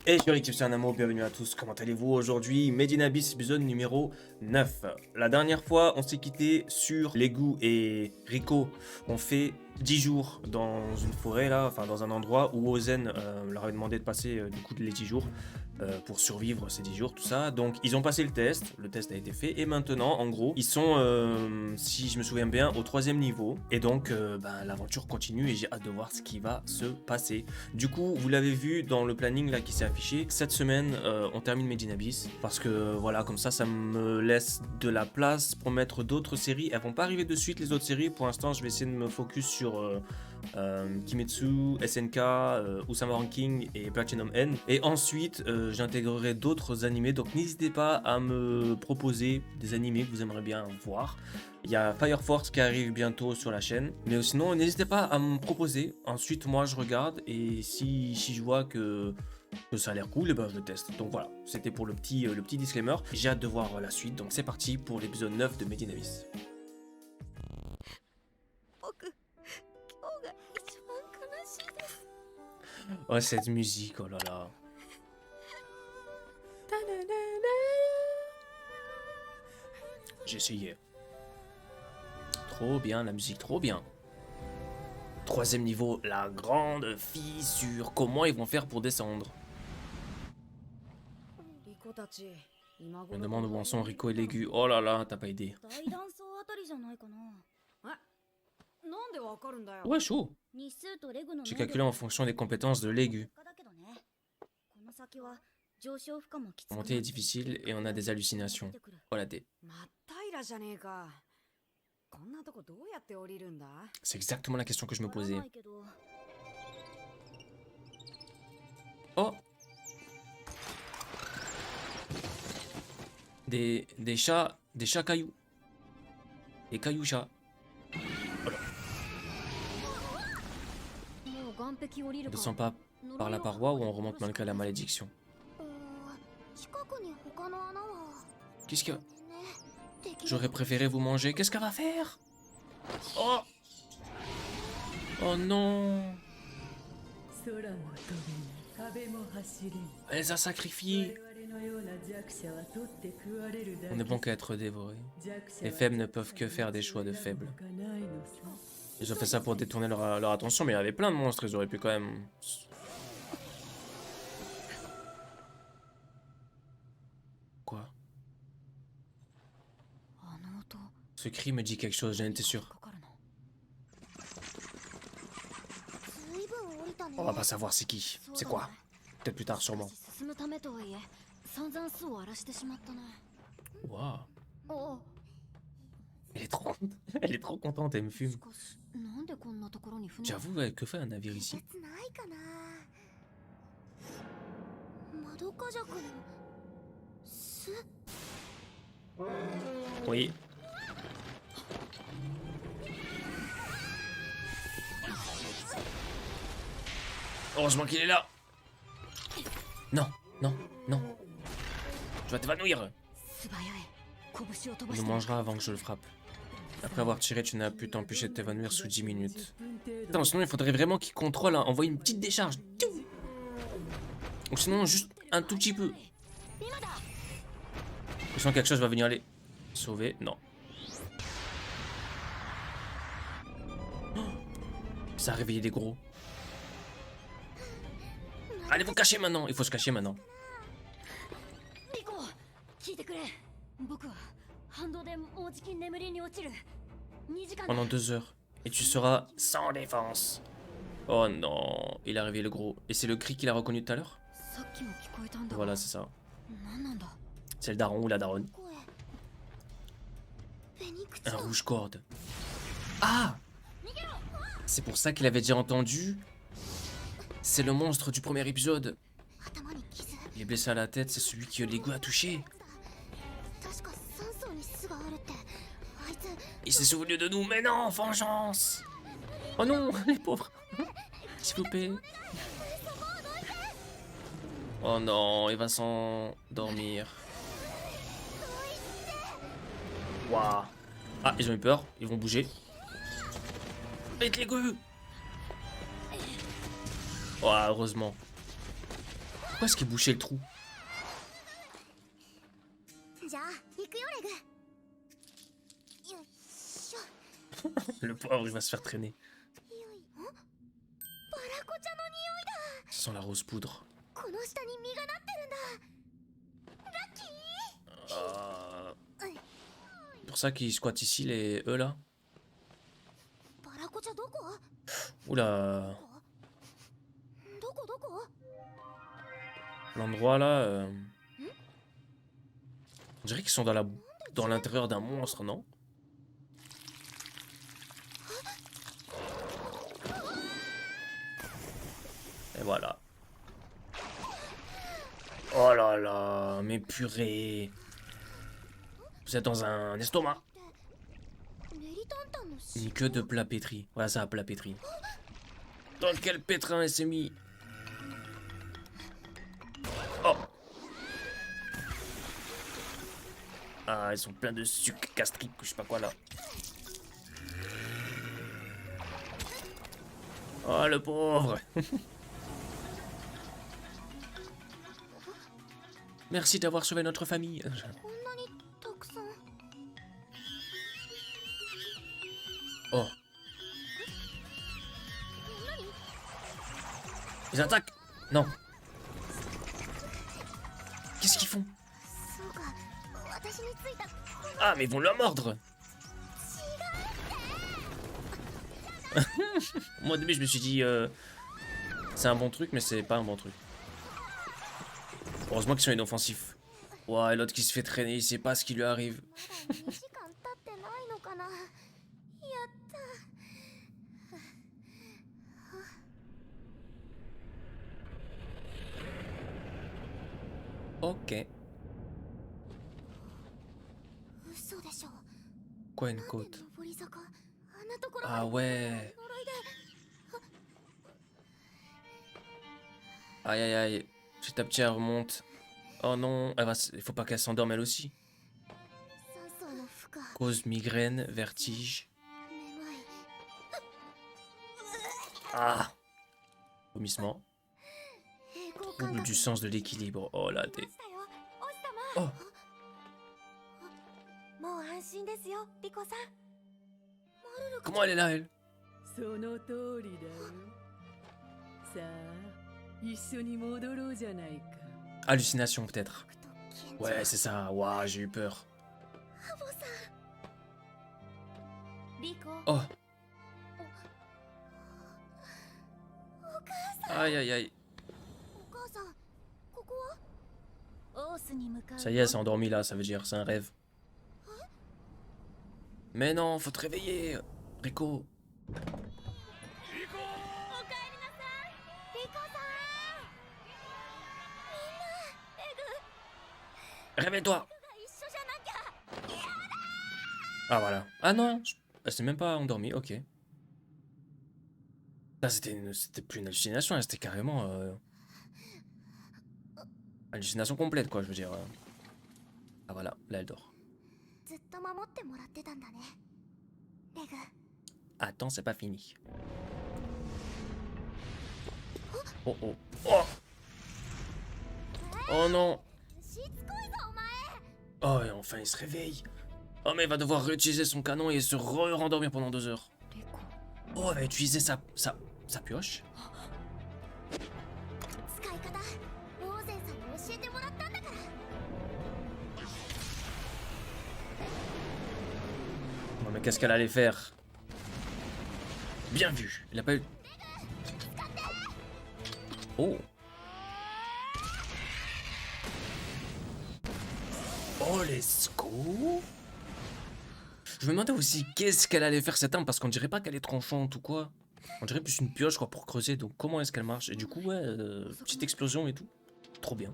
Et sur l'équipe c'est un amour, bienvenue à tous, comment allez-vous aujourd'hui? Made in Abyss épisode numéro 9. La dernière fois on s'est quitté sur Legu et Rico ont fait 10 jours dans une forêt là, enfin dans un endroit où Ozen leur avait demandé de passer du coup les 10 jours pour survivre ces 10 jours, tout ça. Donc ils ont passé le test a été fait et maintenant en gros ils sont, si je me souviens bien, au 3e niveau. Et donc l'aventure continue et j'ai hâte de voir ce qui va se passer. Du coup vous l'avez vu dans le planning là qui s'est affiché, cette semaine on termine Made in Abyss parce que voilà, comme ça me laisse de la place pour mettre d'autres séries. Elles vont pas arriver de suite les autres séries, pour l'instant je vais essayer de me focus sur Kimetsu, SNK, Usama Ranking et Platinum N. Et ensuite, j'intégrerai d'autres animés. Donc n'hésitez pas à me proposer des animés que vous aimeriez bien voir. Il y a Fire Force qui arrive bientôt sur la chaîne. Mais sinon, n'hésitez pas à me proposer. Ensuite, moi, je regarde. Et si je vois que ça a l'air cool, et ben je le teste. Donc voilà, c'était pour le petit disclaimer. J'ai hâte de voir la suite. Donc c'est parti pour l'épisode 9 de Made in Abyss. Oh, cette musique, oh là là. J'ai essayé. Trop bien, la musique, trop bien. 3e niveau, la grande fissure. Comment ils vont faire pour descendre? Je me demande où en sont Rico et Legu. Oh là là, t'as pas idée. Ouais, chaud. J'ai calculé en fonction des compétences de Legu. La montée est difficile et on a des hallucinations. Voilà, c'est exactement la question que je me posais. Oh! Des chats cailloux. Des cailloux chats. Voilà. On descend pas par la paroi ou on remonte malgré la malédiction? Qu'est-ce que... J'aurais préféré vous manger. Qu'est-ce qu'elle va faire? Oh! Oh non! Elle les a sacrifiés. On est bon qu'à être dévoré. Les faibles ne peuvent que faire des choix de faibles. Ils ont fait ça pour détourner leur attention, mais il y avait plein de monstres, ils auraient pu quand même... Quoi? Ce cri me dit quelque chose, j'en étais sûr. On va pas savoir c'est qui, c'est quoi. Peut-être plus tard, sûrement. Waouh. Elle est trop contente, elle me fume. J'avoue, ouais, que fait un navire ici? Oui. Heureusement qu'il est là. Non, non, non. Tu vas t'évanouir. Il nous mangera avant que je le frappe. Après avoir tiré, tu n'as pu t'empêcher de t'évanouir sous 10 minutes. Attends, sinon il faudrait vraiment qu'il contrôle, hein, envoyer une petite décharge. Ou sinon juste un tout petit peu. Je sens que quelque chose va venir les sauver. Non. Oh, ça a réveillé des gros. Allez vous cacher maintenant. Il faut se cacher maintenant. Pendant 2 heures. Et tu seras sans défense. Oh non. Il a réveillé le gros. Et c'est le cri qu'il a reconnu tout à l'heure? Voilà, c'est ça. C'est le daron ou la daronne. Un rouge-corde. Ah! C'est pour ça qu'il avait déjà entendu. C'est le monstre du premier épisode. Il est blessé à la tête, c'est celui que Legu a touché. Il s'est souvenu de nous, mais non, vengeance! Oh non, les pauvres. S'il vous plaît. Oh non, il va s'endormir. Waouh. Ah, ils ont eu peur, ils vont bouger. Vite les gueux. Oh, heureusement. Pourquoi est-ce qu'il bouchait le trou? じゃあ行くよレグ。よいしょ。 Le pauvre, il va se faire traîner. よいバラコ茶の匂いだ。 Ça sent la rose poudre. この下に実がなってるんだ。ラッキー。 Pour ça qu'ils squattent ici, les eux là. バラコ茶どこ？ Oula. どこどこ？ L'endroit là. On dirait qu'ils sont dans l'intérieur d'un monstre, non? Et voilà. Oh là là, mais purée. Vous êtes dans un estomac. 練りタンタンのし。 Une queue de plat pétri. Voilà ça, plat pétri. Dans quel pétrin elle s'est mis? Oh. Ah, ils sont pleins de sucre gastrique ou je sais pas quoi là. Oh le pauvre. Merci d'avoir sauvé notre famille. こんなにたくさん。 Oh. Ils attaquent. Non. Qu'est-ce qu'ils font? そうか。私についた。 Ah, mais ils vont le mordre. Moi au début je me suis dit c'est un bon truc mais c'est pas un bon truc. Heureusement qu'ils sont inoffensifs. Ouah, et l'autre qui se fait traîner, il sait pas ce qui lui arrive. 2時間経ってないのかな。やった。 Ok. 嘘でしょ。 Quoi une côte? 上り坂。あんなところ。 Ah ouais. Aïe aïe aïe. Petit à petit elle remonte. Oh non, il faut pas qu'elle s'endorme elle aussi. 酸素の負荷。 Cause migraine, vertige. めまい。 Ah. Vomissement. 平衡感 Trouble 覚 du sens de l'équilibre. Oh là, ま t'es... したよ。王子様。 Oh. もう安心ですよ、リコさん。マルルク Comment elle est là, elle? その通りだよ。さあ、一緒に戻ろうじゃないか。 Hallucination peut-être. と賢者。 Ouais, c'est ça. Waouh, j'ai eu peur. ハボさん。リコ。 Oh. お母さん。 Aïe aïe aïe. お母さん。ここは。オースに向かう。 Ça y est, elle s'est endormie là, ça veut dire, c'est un rêve. Mais non, faut te réveiller, Rico. おかえりなさい。リコさん。みんな。エグ。 Réveille-toi. が一緒じゃなきゃ。 Ah voilà. Ah non, elle s'est même pas endormie, ok. Là, c'était plus une hallucination, là, c'était carrément... hallucination complète, quoi, je veux dire. Ah voilà, là, elle dort. ずっと守ってもらってたんだね。レグ。 Attends, c'est pas fini. Oh oh. Oh. Oh non. しつこいぞお前。 Oh, et enfin, il se réveille. Oh, mais il va devoir réutiliser son canon et se rendormir pendant 2 heures. リコ。 Oh, elle va utiliser sa pioche. 使い方。オーゼンさんに教えてもらったんだから。 Non, mais qu'est-ce qu'elle allait faire? Bien vu. Il a pas eu... Oh. Oh, let's go. Je me demandais aussi qu'est-ce qu'elle allait faire cette arme parce qu'on dirait pas qu'elle est tranchante ou quoi. On dirait plus une pioche quoi pour creuser. Donc comment est-ce qu'elle marche? Et du coup ouais, petite explosion et tout. Trop bien.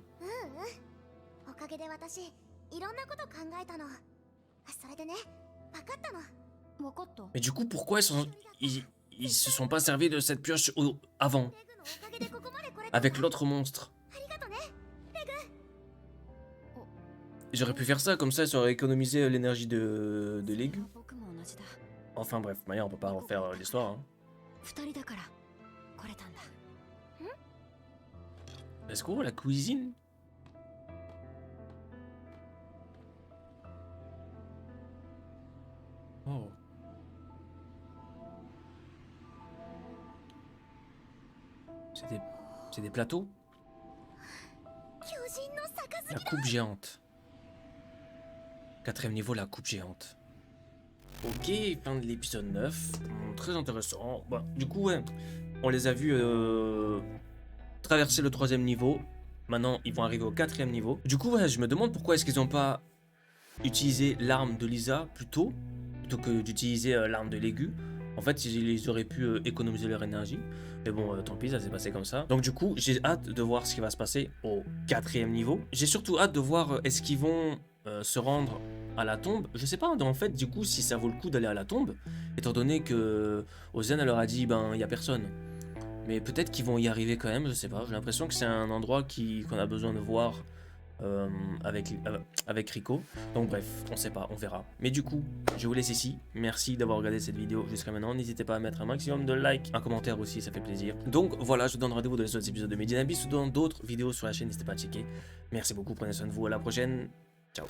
おかげで私いろんなこと考えたの。それでね、分かったの。分かった。 Mais du coup pourquoi ils se sont pas servis de cette pioche avant レグのおかげでここまで来れた。 avec l'autre monstre? ありがとね、レグ。 J'aurais pu faire ça comme ça aurait économisé l'énergie de l'aigu. 僕も同じだ。 Enfin bref, manière on peut pas refaire l'histoire. Hein. 二人だから来れたんだ。ん？ Let's go, la cuisine. Oh. C'est des plateaux. La coupe géante. 4e niveau, la coupe géante. Ok, fin de l'épisode 9. Très intéressant. Bon, du coup, ouais, on les a vus traverser le 3e niveau. Maintenant, ils vont arriver au 4e niveau. Du coup, ouais, je me demande pourquoi est-ce qu'ils n'ont pas utilisé l'arme de Lisa plutôt que d'utiliser l'arme de l'aigu. En fait, ils auraient pu économiser leur énergie. Mais bon, tant pis, ça s'est passé comme ça. Donc du coup, j'ai hâte de voir ce qui va se passer au 4e niveau. J'ai surtout hâte de voir est-ce qu'ils vont se rendre à la tombe. Je sais pas, en fait, du coup, si ça vaut le coup d'aller à la tombe, étant donné que Ozen, elle leur a dit, ben, il y a personne. Mais peut-être qu'ils vont y arriver quand même, je sais pas. J'ai l'impression que c'est un endroit qu'on a besoin de voir avec Rico. Donc bref, on sait pas, on verra. Mais du coup, je vous laisse ici. Merci d'avoir regardé cette vidéo jusqu'à maintenant. N'hésitez pas à mettre un maximum de likes, un commentaire aussi, ça fait plaisir. Donc voilà, je vous donne rendez-vous dans les autres épisodes de Made in Abyss ou dans d'autres vidéos sur la chaîne. N'hésitez pas à checker. Merci beaucoup, prenez soin de vous. À la prochaine. Ciao.